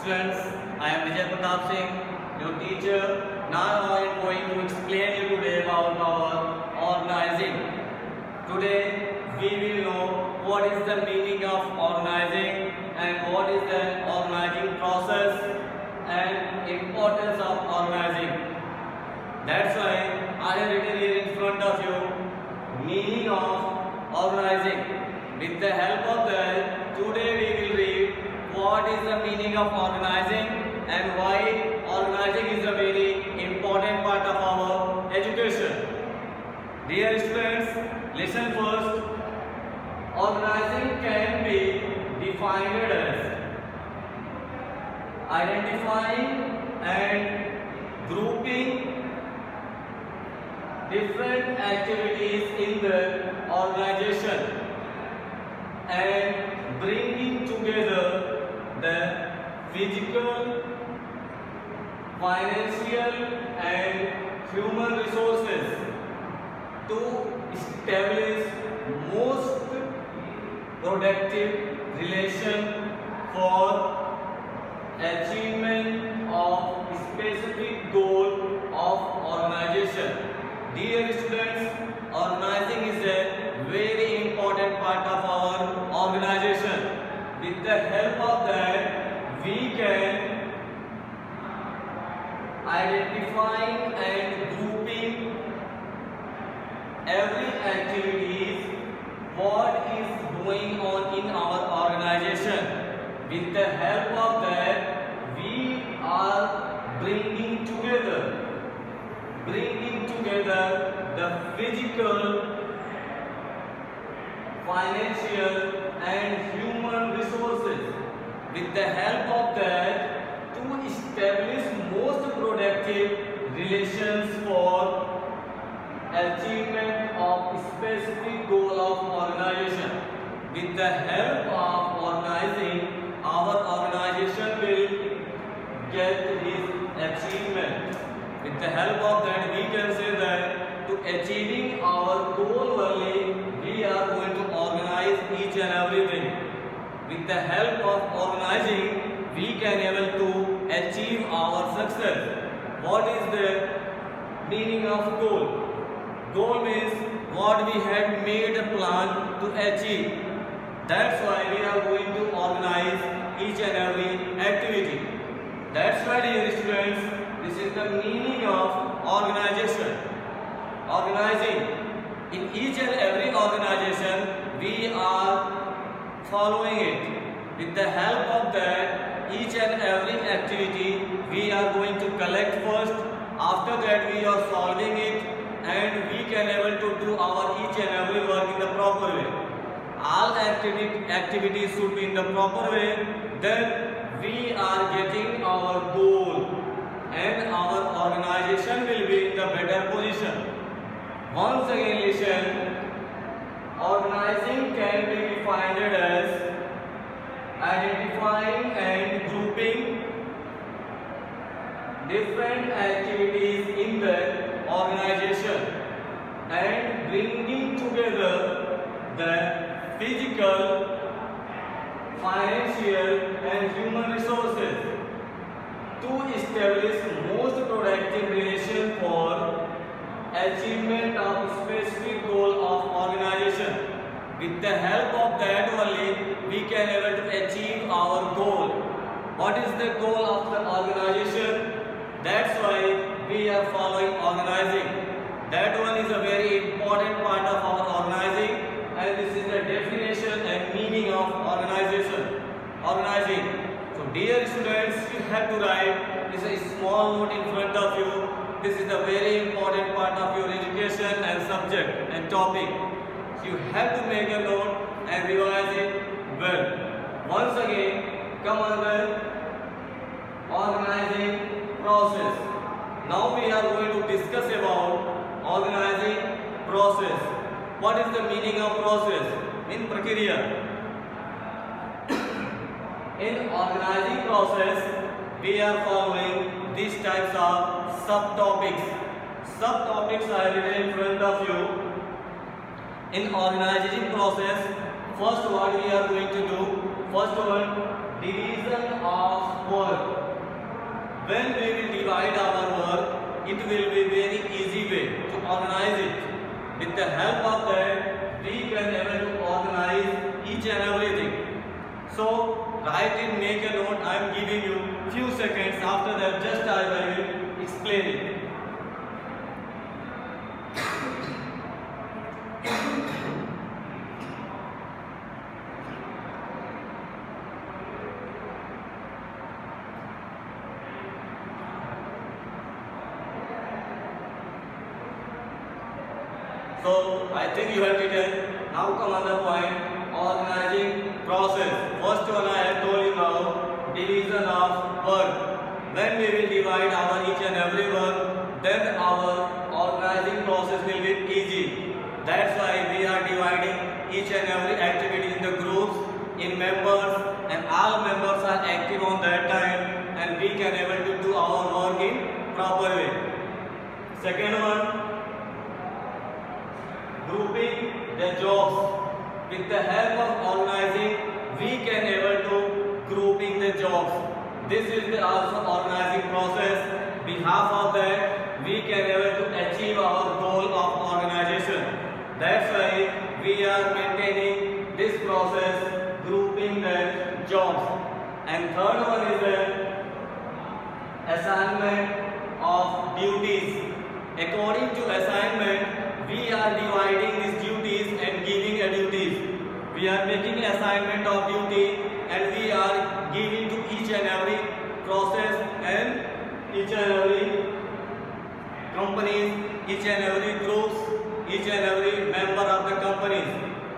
Students, I am Vijay Pratap Singh, your teacher. Now I am going to explain you today about our organizing. Today we will know what is the meaning of organizing and what is the organizing process and importance of organizing. That's why I have written here in front of you meaning of organizing. With the help of that, today we will read what is the meaning of organizing and why organizing is a very important part of our education. Dear students, listen first. Organizing can be defined as identifying and grouping different activities in the organization and bringing together the physical, financial and human resources to establish most productive relation for achievement of specific goal of organization. Dear students, organizing is a very important part of our organization. With the help of that, we can identify and grouping every activities what is going on in our organization. With the help of that, we are bringing together the physical, financial and human resources. With the help of that, to establish most productive relations for achievement of specific goal of organization. With the help of organizing, our organization will get his achievement. With the help of that, we can say that to achieving our goal only, we are going to organize each and everything. With the help of organizing, we can able to achieve our success. What is the meaning of goal? Goal means what we had made a plan to achieve. That's why we are going to organize each and every activity. That's why, dear students, this is the meaning of organization. Organizing. In each and every organization, we are following it. With the help of that, each and every activity, we are going to collect first. After that, we are solving it and we can able to do our each and every work in the proper way. All activities should be in the proper way. Then we are getting our goal and our organization will be in the better position. Once again listen, organizing can be defined as identifying and grouping different activities in the organization and bringing together the physical, financial and human resources to establish most productive relation for achievement of specific goal of organization. With the help of that only, we can able to achieve our goal. What is the goal of the organization? That's why we are following organizing. That one is a very important part of our organizing, and this is the definition and meaning of organization. Organizing. So dear students, you have to write this is a small note in front of you. This is a very important part of your education and subject and topic. You have to make a note and revise it well. Once again, come under organizing process. Now we are going to discuss about organizing process. What is the meaning of process? In Prakriya. In organizing process, we are following these types of subtopics. Subtopics are written in front of you. In organizing process, first what we are going to do, first one, division of work. When we will divide our work, it will be very easy way to organize it. With the help of that, we can able to organize each and everything. So write it, make a note. I am giving you few seconds. After that, just I will explain it. So I think you have written. Now come on the point, organizing process. First one I have told you now, division of work. When we will divide our each and every work, then our organizing process will be easy. That's why we are dividing each and every activity in the groups, in members, and all members are active on that time, and we can able to do our work in proper way. Second one, grouping the jobs. With the help of organizing, we can able to grouping the jobs. This is the also organizing process. Behalf of that, we can able to achieve our goal of organization. That's why we are maintaining this process, grouping the jobs. And third one is the assignment of duties. According to assignment, we are dividing these duties and giving a duties. We are making assignment of duty and we are giving to each and every process and each and every companies, each and every groups, each and every member of the companies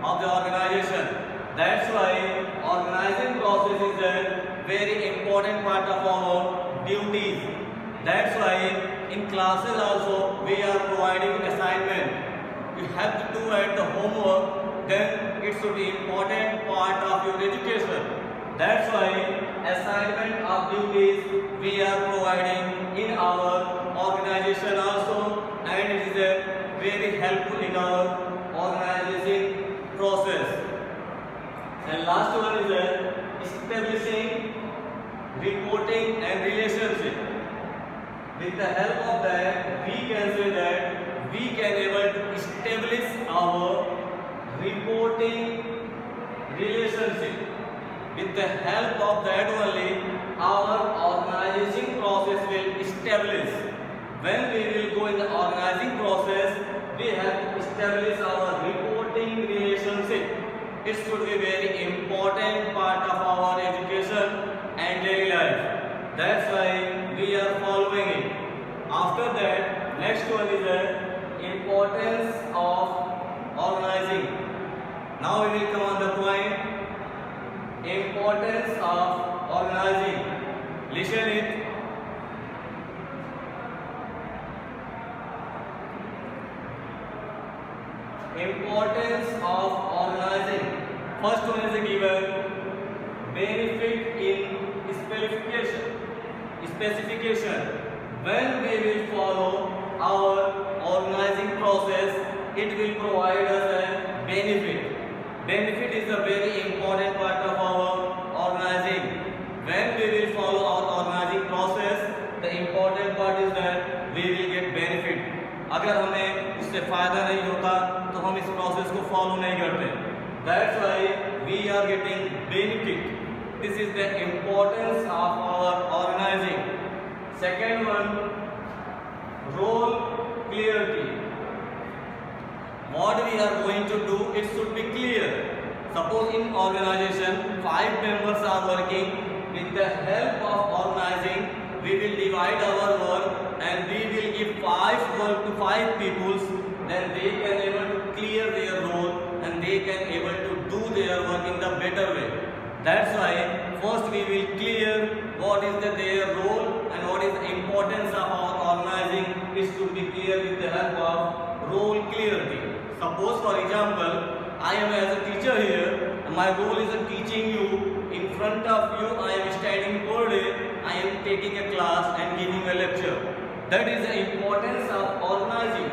of the organization. That's why organizing process is a very important part of our duties. That's why in classes also we are providing assignment. You have to do at the homework, then it should be important part of your education. That's why assignment of duties we are providing in our organization also, and it is a very helpful in our organizing process. And last one is establishing reporting and relationship. With the help of that, we can say that we can able to establish our reporting relationship. With the help of that only, our organizing process will establish. When we will go in the organizing process, we have to establish our reporting relationship. It should be very important part of our education and daily life. That's why we are following it. After that, next one is the importance of organizing. Now we will come on the point, importance of organizing. Listen it. Importance of organizing. First one is given, benefit in specification. When we will follow our organizing process, it will provide us a benefit. Benefit is a very important part of our organizing. When we will follow our organizing process, the important part is that we will get benefit. अगर हमें उससे फायदा नहीं होता तो हम इस process को फॉलो नहीं करते. That's why we are getting benefit. This is the importance of our organizing. Second one, role clarity. What we are going to do, it should be clear. Suppose in organization 5 members are working. With the help of organizing, we will divide our work and we will give 5 work to 5 peoples. Then they can able to clear their role and they can able to do their work in the better way. That's why first we will clear what is their role and what is the importance of our organizing. It should be clear with the help of role clarity. Suppose for example, I am as a teacher here and my role is teaching you. In front of you I am standing per day, I am taking a class and giving a lecture. That is the importance of organizing.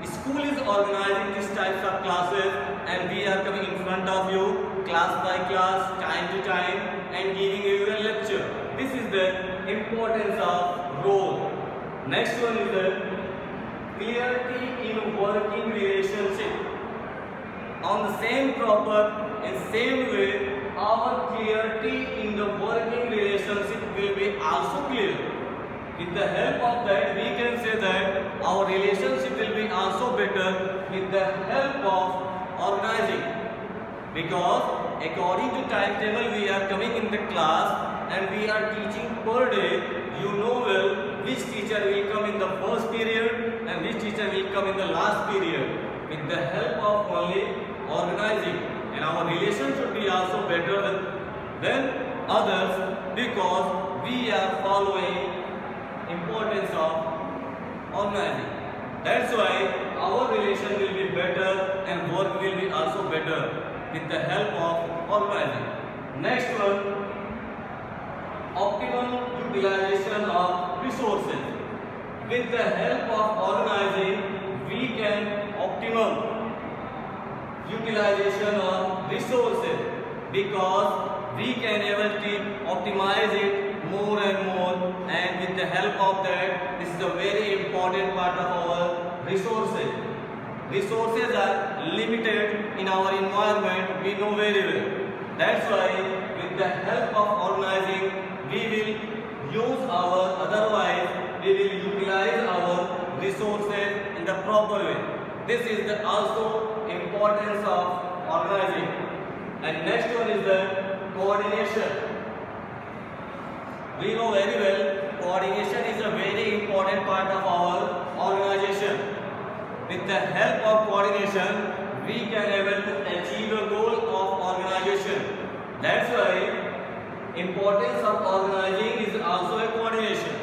School is organizing these types of classes and we are coming in front of you class by class, time to time, and giving you a lecture. This is the importance of role. Next one is the clarity in working relationship. On the same proper and same way, our clarity in the working relationship will be also clear. With the help of that, we can say that our relationship will be also better with the help of organizing. Because according to timetable, we are coming in the class and we are teaching per day. You know well which teacher will come in the first period and which teacher will come in the last period. With the help of only organizing, and our relation should be also better than others because we are following importance of organizing. That's why our relation will be better and work will be also better with the help of organizing. Next one, optimum utilization of resources. With the help of organizing, we can optimum utilization of resources because we can able to optimize it more and more, and with the help of that, this is a very important part of our resources. Resources are limited in our environment, we know very well. That's why with the help of organizing, we will use our, otherwise we will utilize our resources in the proper way. This is the also importance of organizing. And next one is the coordination. We know very well coordination is a very important part of our organization. With the help of coordination, we can able to achieve a goal of organization. That's why importance of organizing is also a coordination.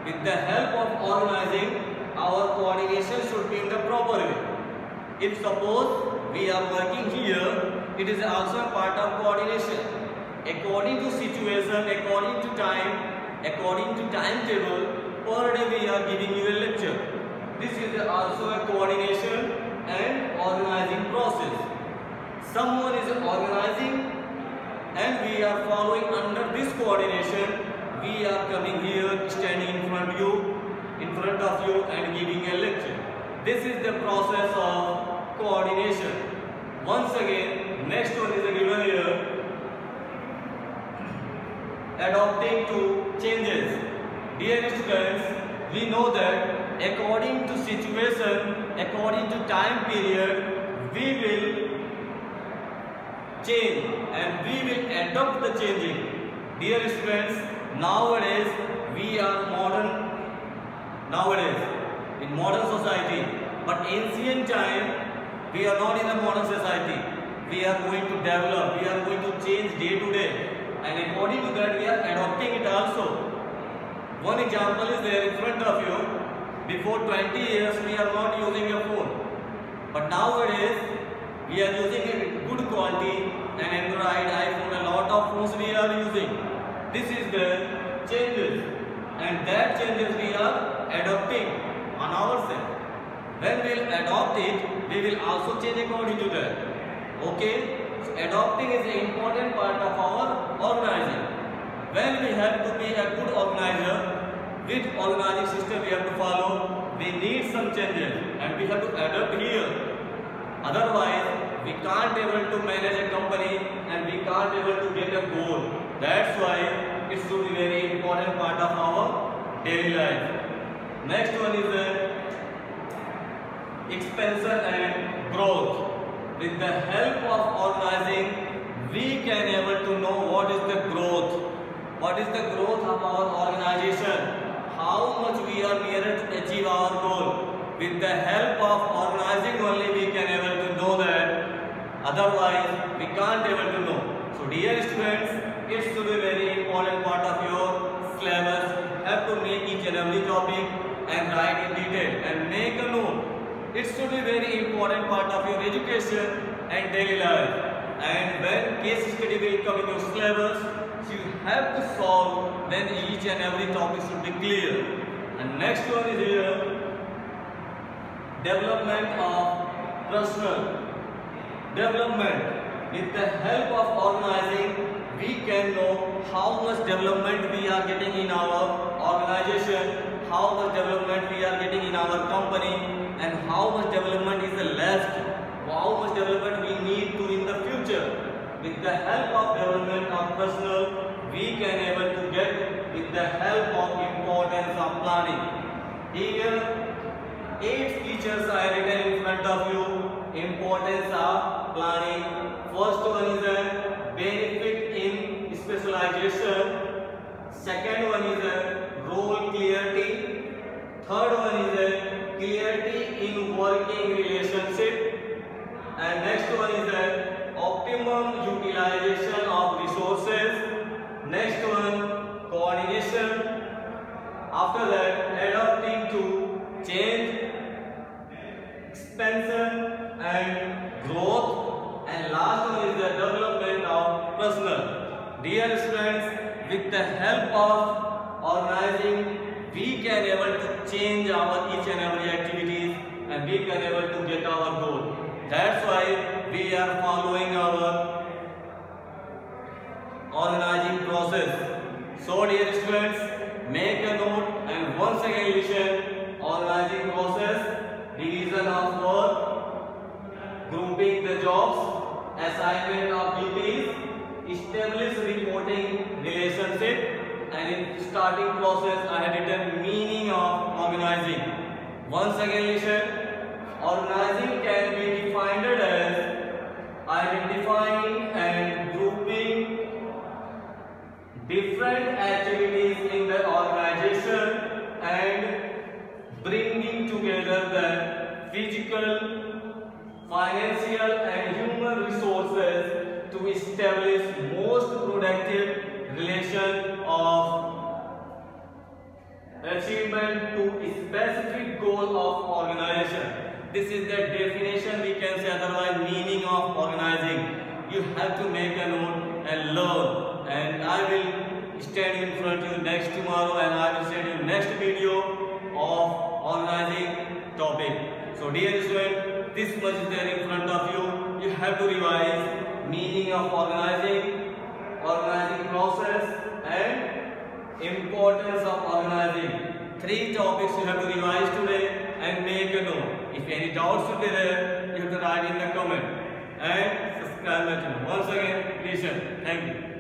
With the help of organizing, our coordination should be in the proper way. If suppose we are working here, it is also a part of coordination. According to situation, according to time, according to timetable, per day we are giving you a lecture. This is also a coordination and organizing process. Someone is organizing and we are following under this coordination. We are coming here, standing in front of you and giving a lecture. This is the process of coordination. Once again, next one is given here. Adapting to changes. Dear students, we know that according to situation, according to time period, we will change and we will adopt the changing. Dear students, nowadays we are modern. Nowadays, in modern society, but ancient time, we are not in a modern society. We are going to develop, we are going to change day to day. And according to that, we are adopting it also. One example is there in front of you. Before 20 years, we are not using a phone. But nowadays, we are using a good quality, and Android, iPhone, a lot of phones we are using. This is the changes. And that changes we are adopting on ourselves. When we will adopt it, we will also change according to that. Okay? So adopting is an important part of our organizing. When we have to be a good organizer, which organizing system we have to follow, we need some changes and we have to adapt here. Otherwise, we can't able to manage a company and we can't able to get a goal. That's why it should be very important part of our daily life. Next one is the expansion and growth. With the help of organizing, we can able to know what is the growth. What is the growth of our organization? How much we are nearer to achieve our goal. With the help of organizing only we can able to know that. Otherwise, we can't able to know. So dear students, it should be very important part of your syllabus. You have to make each and every topic and write in detail and make a note. It should be very important part of your education and daily life. And when case study will come in your syllabus, you have to solve, then each and every topic should be clear. And next one is here, development of personal development. With the help of organizing, we can know how much development we are getting in our organization, how much development we are getting in our company, and how much development is left, how much development we need to in the future. With the help of development of personal, we can able to get with the help of importance of planning. Here, 8 features are written in front of you. Importance of planning. First one is a benefit in specialization. Second one is a role clarity. Third one is a clarity in working relationship. And next one is a optimum utilization of resources. Next one, coordination. After that, adapting to change, expansion and growth. And last one is the development of personnel. Dear students, with the help of organizing, we can able to change our each and every activities, and we can able to get our goal. That's why we are following our organizing process. So dear students, make a note and once again listen. Organizing process, division of work, grouping the jobs, assignment of duties, establish reporting relationship, and in starting process I had written meaning of organizing. Once again listen. Organizing can be defined as identifying and grouping different activities in the organization and bringing together the physical, financial and human resources to establish most productive relation of achievement to a specific goal of organization. This is the definition, we can say, otherwise meaning of organizing. You have to make a note and learn. And I will stand in front of you next tomorrow, and I will send you next video of organizing topic. So dear student, this much is there in front of you. You have to revise meaning of organizing, organizing process and importance of organizing. 3 topics you have to revise today and make a note. If any doubts will be there, you have to write in the comment and subscribe my channel. Once again, listen. Thank you.